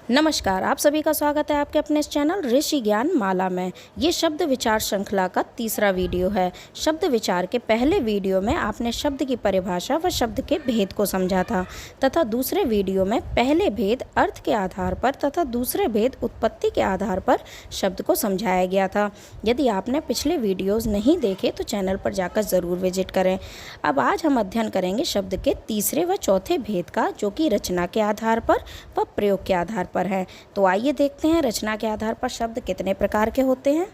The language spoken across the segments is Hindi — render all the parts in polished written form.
नमस्कार, आप सभी का स्वागत है आपके अपने इस चैनल ऋषि ज्ञान माला में। ये शब्द विचार श्रृंखला का तीसरा वीडियो है। शब्द विचार के पहले वीडियो में आपने शब्द की परिभाषा व शब्द के भेद को समझा था तथा दूसरे वीडियो में पहले भेद अर्थ के आधार पर तथा दूसरे भेद उत्पत्ति के आधार पर शब्द को समझाया गया था। यदि आपने पिछले वीडियोज़ नहीं देखे तो चैनल पर जाकर ज़रूर विजिट करें। अब आज हम अध्ययन करेंगे शब्द के तीसरे व चौथे भेद का, जो कि रचना के आधार पर व प्रयोग के आधार पर है। तो आइए देखते हैं रचना के आधार पर शब्द कितने प्रकार के होते हैं।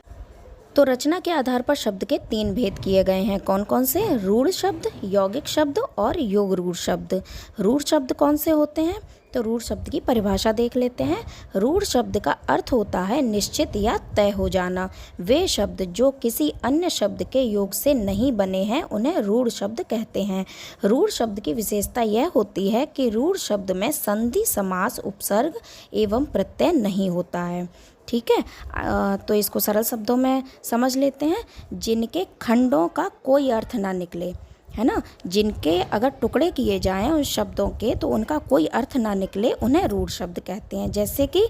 तो रचना के आधार पर शब्द के 3 भेद किए गए हैं। कौन कौन से? रूढ़ शब्द, यौगिक शब्द और योग रूढ़ शब्द। रूढ़ शब्द कौन से होते हैं? तो रूढ़ शब्द की परिभाषा देख लेते हैं। रूढ़ शब्द का अर्थ होता है निश्चित या तय हो जाना। वे शब्द जो किसी अन्य शब्द के योग से नहीं बने हैं उन्हें रूढ़ शब्द कहते हैं। रूढ़ शब्द की विशेषता यह होती है कि रूढ़ शब्द में संधि, समास, उपसर्ग एवं प्रत्यय नहीं होता है। ठीक है, तो इसको सरल शब्दों में समझ लेते हैं। जिनके खंडों का कोई अर्थ ना निकले, है ना, जिनके अगर टुकड़े किए जाएं उन शब्दों के तो उनका कोई अर्थ ना निकले, उन्हें रूढ़ शब्द कहते हैं। जैसे कि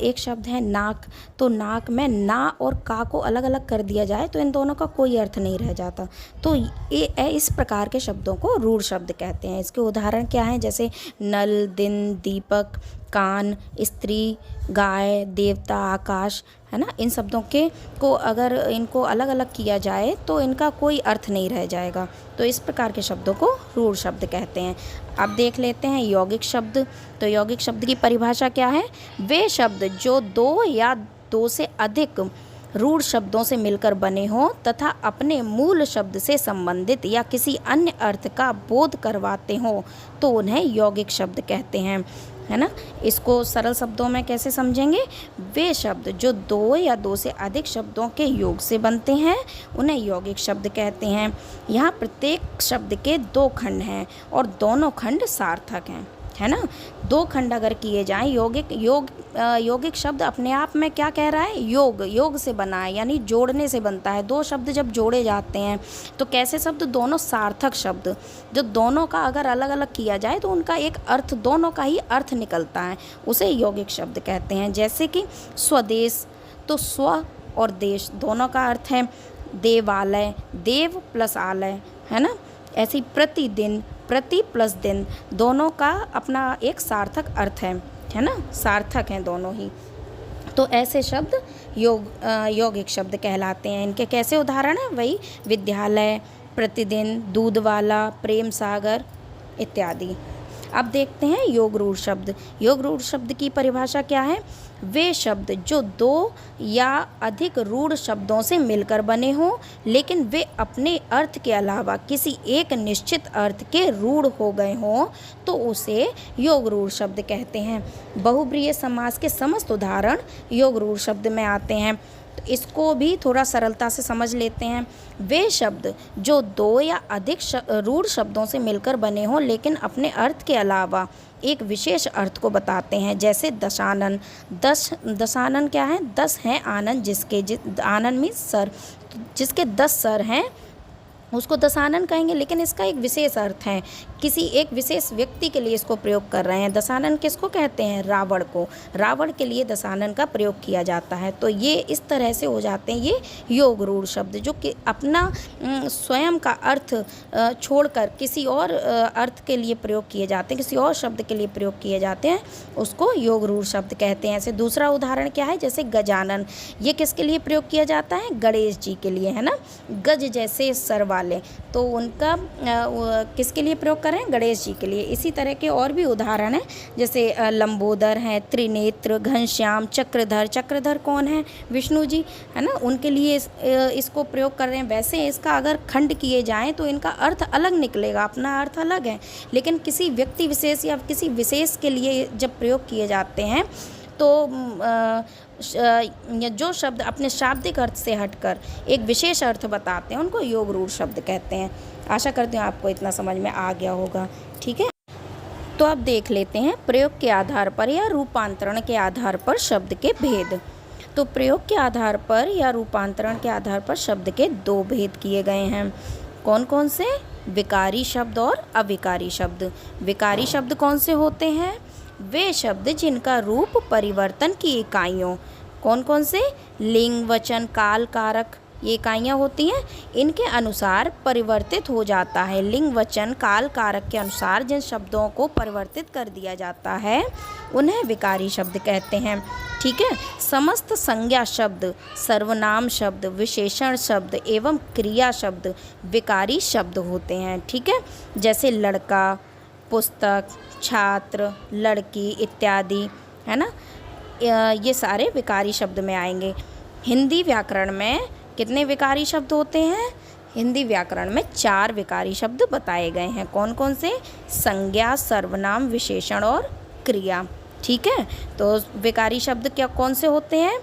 एक शब्द है नाक, तो नाक में ना और का को अलग अलग कर दिया जाए तो इन दोनों का कोई अर्थ नहीं रह जाता। तो ये इस प्रकार के शब्दों को रूढ़ शब्द कहते हैं। इसके उदाहरण क्या हैं? जैसे नल, दिन, दीपक, कान, स्त्री, गाय, देवता, आकाश, है ना। इन शब्दों के को अगर इनको अलग अलग किया जाए तो इनका कोई अर्थ नहीं रह जाएगा। तो इस प्रकार के शब्दों को रूढ़ शब्द कहते हैं। अब देख लेते हैं यौगिक शब्द। तो यौगिक शब्द की परिभाषा क्या है? वे शब्द जो 2 या 2 से अधिक रूढ़ शब्दों से मिलकर बने हों तथा अपने मूल शब्द से संबंधित या किसी अन्य अर्थ का बोध करवाते हों तो उन्हें यौगिक शब्द कहते हैं, है ना। इसको सरल शब्दों में कैसे समझेंगे? वे शब्द जो 2 या 2 से अधिक शब्दों के योग से बनते हैं उन्हें यौगिक शब्द कहते हैं। यहाँ प्रत्येक शब्द के 2 खंड हैं और दोनों खंड सार्थक हैं, है ना। 2 खंड अगर किए जाएं, यौगिक शब्द अपने आप में क्या कह रहा है? योग से बना है, यानी जोड़ने से बनता है। 2 शब्द जब जोड़े जाते हैं तो कैसे शब्द? दोनों सार्थक शब्द, जो दोनों का अगर अलग अलग किया जाए तो उनका एक अर्थ, दोनों का ही अर्थ निकलता है, उसे यौगिक शब्द कहते हैं। जैसे कि स्वदेश, तो स्व और देश दोनों का अर्थ है देवालय, देव प्लस आलय, है ना। ऐसी प्रतिदिन, प्रति प्लस दिन, दोनों का अपना एक सार्थक अर्थ है ना, सार्थक हैं दोनों ही। तो ऐसे शब्द यौगिक शब्द कहलाते हैं। इनके कैसे उदाहरण हैं? वही विद्यालय, प्रतिदिन, दूध वाला, प्रेम सागर इत्यादि। अब देखते हैं योग रूढ़ शब्द। योग रूढ़ शब्द की परिभाषा क्या है? वे शब्द जो 2 या अधिक रूढ़ शब्दों से मिलकर बने हों लेकिन वे अपने अर्थ के अलावा किसी एक निश्चित अर्थ के रूढ़ हो गए हों तो उसे योग रूढ़ शब्द कहते हैं। बहुब्रीहि समास के समस्त उदाहरण योग रूढ़ शब्द में आते हैं। तो इसको भी थोड़ा सरलता से समझ लेते हैं। वे शब्द जो 2 या अधिक रूढ़ शब्दों से मिलकर बने हों लेकिन अपने अर्थ के अलावा एक विशेष अर्थ को बताते हैं। जैसे दशानन। दशानन क्या है? 10 हैं आनंद, आनंद मीन्स सर, जिसके 10 सर हैं उसको दशानन कहेंगे, लेकिन इसका एक विशेष अर्थ है, किसी एक विशेष व्यक्ति के लिए इसको प्रयोग कर रहे हैं। दशानन किसको कहते हैं? रावण को। रावण के लिए दशानन का प्रयोग किया जाता है। तो ये इस तरह से हो जाते हैं ये योग रूढ़ शब्द, जो कि अपना स्वयं का अर्थ छोड़कर किसी और अर्थ के लिए प्रयोग किए जाते हैं, किसी और शब्द के लिए प्रयोग किए जाते हैं, उसको योग रूढ़ शब्द कहते हैं। ऐसे दूसरा उदाहरण क्या है? जैसे गजानन। ये किसके लिए प्रयोग किया जाता है? गणेश जी के लिए, है ना। गज जैसे सर वाले, तो उनका किसके लिए प्रयोग करें? गणेश जी के लिए। इसी तरह के और भी उदाहरण हैं, जैसे लंबोदर हैं, त्रिनेत्र, घनश्याम, चक्रधर। चक्रधर कौन है? विष्णु जी, है ना, उनके लिए इसको प्रयोग कर रहे हैं। वैसे इसका अगर खंड किए जाएं तो इनका अर्थ अलग निकलेगा, अपना अर्थ अलग है, लेकिन किसी व्यक्ति विशेष या किसी विशेष के लिए जब प्रयोग किए जाते हैं तो जो शब्द अपने शाब्दिक अर्थ से हटकर एक विशेष अर्थ बताते हैं उनको योग रूढ़ शब्द कहते हैं। आशा करती हूँ आपको इतना समझ में आ गया होगा। ठीक है, तो अब देख लेते हैं प्रयोग के आधार पर या रूपांतरण के आधार पर शब्द के भेद। तो प्रयोग के आधार पर या रूपांतरण के आधार पर शब्द के 2 भेद किए गए हैं। कौन कौन से? विकारी शब्द और अविकारी शब्द। विकारी शब्द कौन से होते हैं? वे शब्द जिनका रूप परिवर्तन की इकाइयों, कौन कौन से, लिंग, वचन, काल, कारक, ये इकाइयाँ होती हैं, इनके अनुसार परिवर्तित हो जाता है। लिंग, वचन, काल, कारक के अनुसार जिन शब्दों को परिवर्तित कर दिया जाता है उन्हें विकारी शब्द कहते हैं। ठीक है। समस्त संज्ञा शब्द, सर्वनाम शब्द, विशेषण शब्द एवं क्रिया शब्द विकारी शब्द होते हैं। ठीक है। जैसे लड़का, पुस्तक, छात्र, लड़की इत्यादि, है ना, ये सारे विकारी शब्द में आएंगे। हिंदी व्याकरण में कितने विकारी शब्द होते हैं? हिंदी व्याकरण में 4 विकारी शब्द बताए गए हैं। कौन कौन से? संज्ञा, सर्वनाम, विशेषण और क्रिया। ठीक है। तो विकारी शब्द क्या कौन से होते हैं?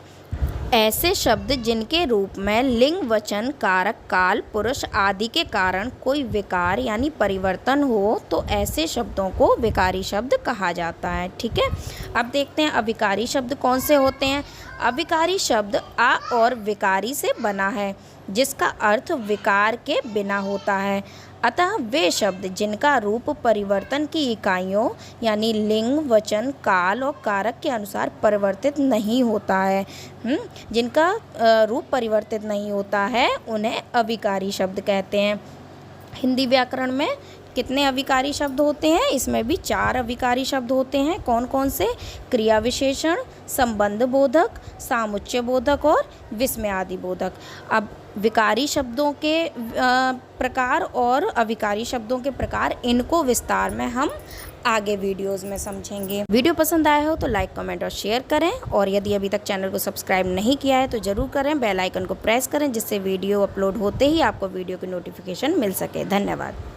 ऐसे शब्द जिनके रूप में लिंग, वचन, कारक, काल, पुरुष आदि के कारण कोई विकार यानी परिवर्तन हो तो ऐसे शब्दों को विकारी शब्द कहा जाता है। ठीक है। अब देखते हैं अविकारी शब्द कौन से होते हैं। अविकारी शब्द अ और विकारी से बना है जिसका अर्थ विकार के बिना होता है। अतः वे शब्द जिनका रूप परिवर्तन की इकाइयों यानी लिंग, वचन, काल और कारक के अनुसार परिवर्तित नहीं होता है, जिनका रूप परिवर्तित नहीं होता है, उन्हें अविकारी शब्द कहते हैं। हिंदी व्याकरण में कितने अविकारी शब्द होते हैं? इसमें भी 4 अविकारी शब्द होते हैं। कौन कौन से? क्रिया विशेषण, संबंध बोधक, सामुच्चय बोधक और विस्मयादि बोधक। अब विकारी शब्दों के प्रकार और अविकारी शब्दों के प्रकार, इनको विस्तार में हम आगे वीडियोस में समझेंगे। वीडियो पसंद आया हो तो लाइक, कमेंट और शेयर करें, और यदि अभी तक चैनल को सब्सक्राइब नहीं किया है तो ज़रूर करें। बेल आइकन को प्रेस करें जिससे वीडियो अपलोड होते ही आपको वीडियो की नोटिफिकेशन मिल सके। धन्यवाद।